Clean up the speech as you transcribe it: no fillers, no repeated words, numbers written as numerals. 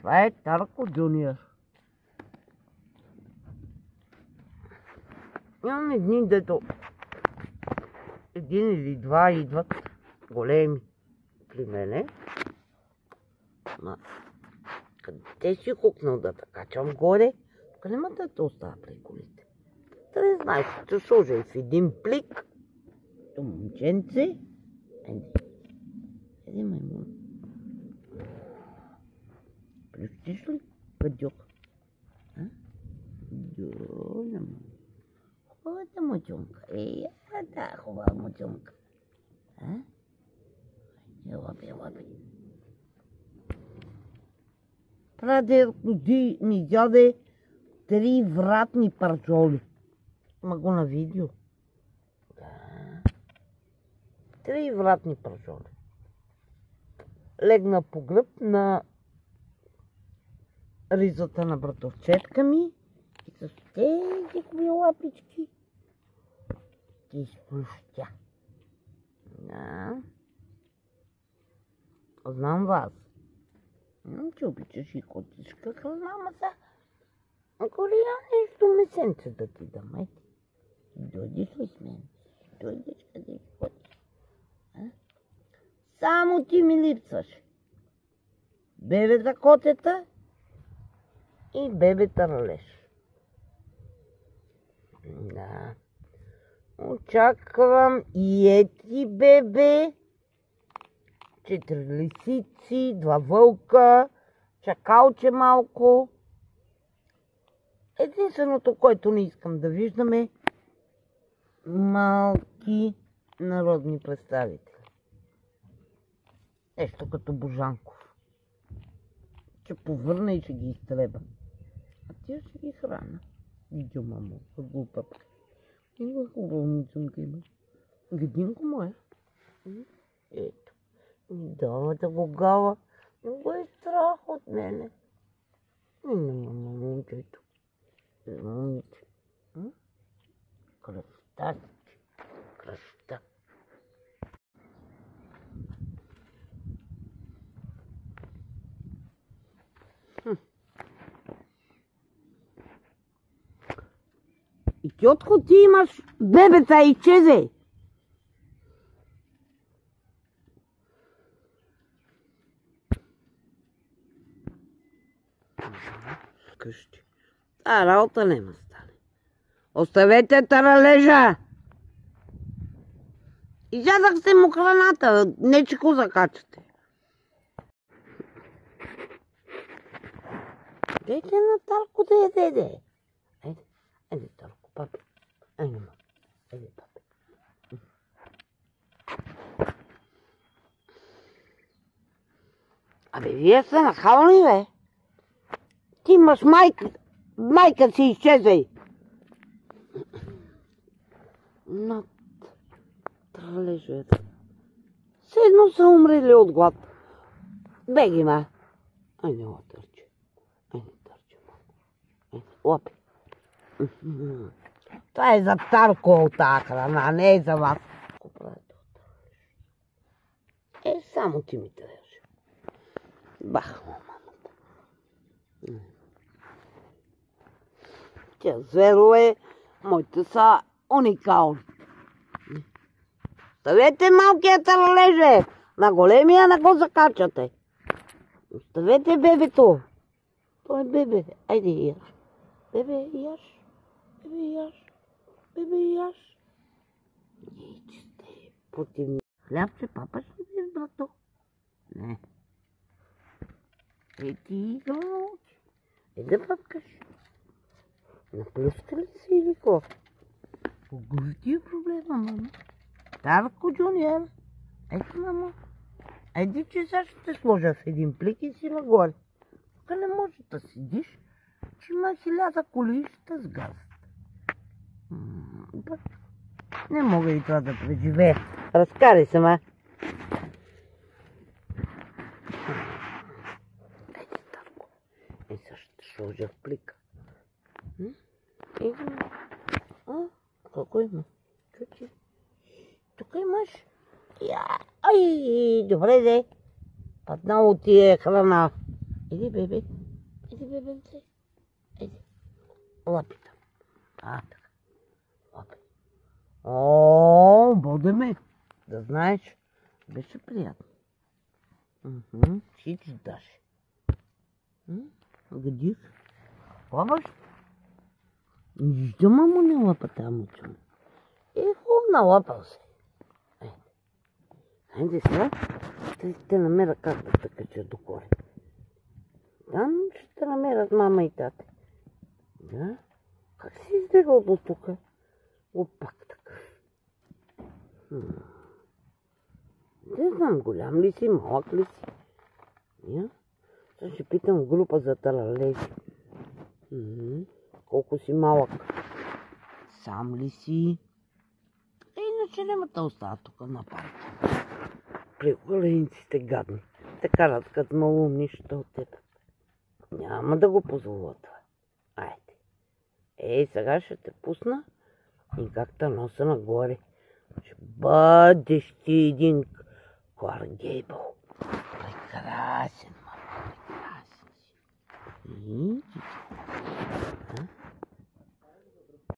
Това е Тарко Джуниор. Имаме дни, дето един или два идват големи при мене. Ма, къде си хукнал да така качам горе? Къде ма да те остава при колите? Да не знаеш, ще сложа и в един плик. То момченце. Еди маймун. Плющиш ли, гадюк? Дюна му. Хубавата мучунка. Да, хубава мучунка. Лапи. Прадедко Ди ми даде 3 вратни парчоли. Има го на видео. Да. 3 вратни парчоли. Легна по гръб на ризата на братовчетка ми и с тези хубави лапички ги изплющя. Да. Знам вас. Че обичаш и котишка храна, ама са. Ако ли я нещо месенце да ти дам, айде. Дойдеш ли с мен? Дойдеш къде ще ходиш? Само ти ми липсваш. Бебета котета и бебета ралеж. Да. Очаквам и ети бебе. 4 лисици, 2 вълка, чакалче малко. Единственото, което не искам да виждам е малки народни представители. Нещо като Божанков. Ще повърна и ще ги изтреба. А тя ще ги храна. Видео, мамо, глупавка. Има хубава мучунка има. Гединко му е. Ето. Да го гала. Не го е страх от мене. Няма момчето. Момиче. Красота. Красота. И тьотко, ти имаш бебета и чезе. Къщи. Та работа нема стане. Оставете таралежа. Изядахте му храната, не че го закачате. Дайте на Тарко да яде. Айде, Тарко, папи. Айде, мама. Айде, папи. Абе, вие сте нахални, бе. Ти имаш майка. Майка си изчезвай. Над тралежата. Все едно са умрели от глад. Беги, ма. Айде, търче. Айде, търче, малко. Лапи. Това е за Тарко от тази храна, не е за вас. Какво прави това? Само ти ми трябваше. Бах, мамата. Тя зверове, моите са уникални. Оставете малкият ралеже, на големия не го закачате. Оставете бебето. Той е бебе. Айде яш. Бебе яш. Бебе яш. Бебе яш. Не, че сте противни. Хлябче, папа ще ви, брато. Не. Ти го научи. Да пъпкаш. Наплюска ли си или какво? Какъв ти е проблема, мама? Тарко Джуниор. Ето, мама. Айде, че сега ще те сложа в един плик и си нагоре. Тук не можеш да седиш, че има 1000 коли и ще сгазят. Не мога и това да преживея. Разкарай се, ма. Айде, Тарко. Сега ще те сложа в плика. Какво има? Чучи. Тук имаш. Ай, добре де. Паднало ти е храна. Иди, бебе. Иди, бебенце. Иди. Лапита. Така. Лапи. О, бодеме. Да знаеш. Беше приятно. Хич даже. Гадих. Лапаш? Нищо мамо не лапа там учим. Хубаво налапал се. Хайде сега. Ще намеря как да те кача догоре. Там ще намерят мама и тате. Да? Как си издигал до тука? Опак такъв. Не знам, голям ли си, малък ли си? Сега ще питам група за талалежи. Колко си малък? Сам ли си? Иначе няма да остава тук на парка. Приголениците гадни. Те карат като малумни, що от теб. Няма да го позволя това. Айде. Сега ще те пусна и как те носа нагоре. Ще бъдеш ти един Кларк Гейбъл. Прекрасен.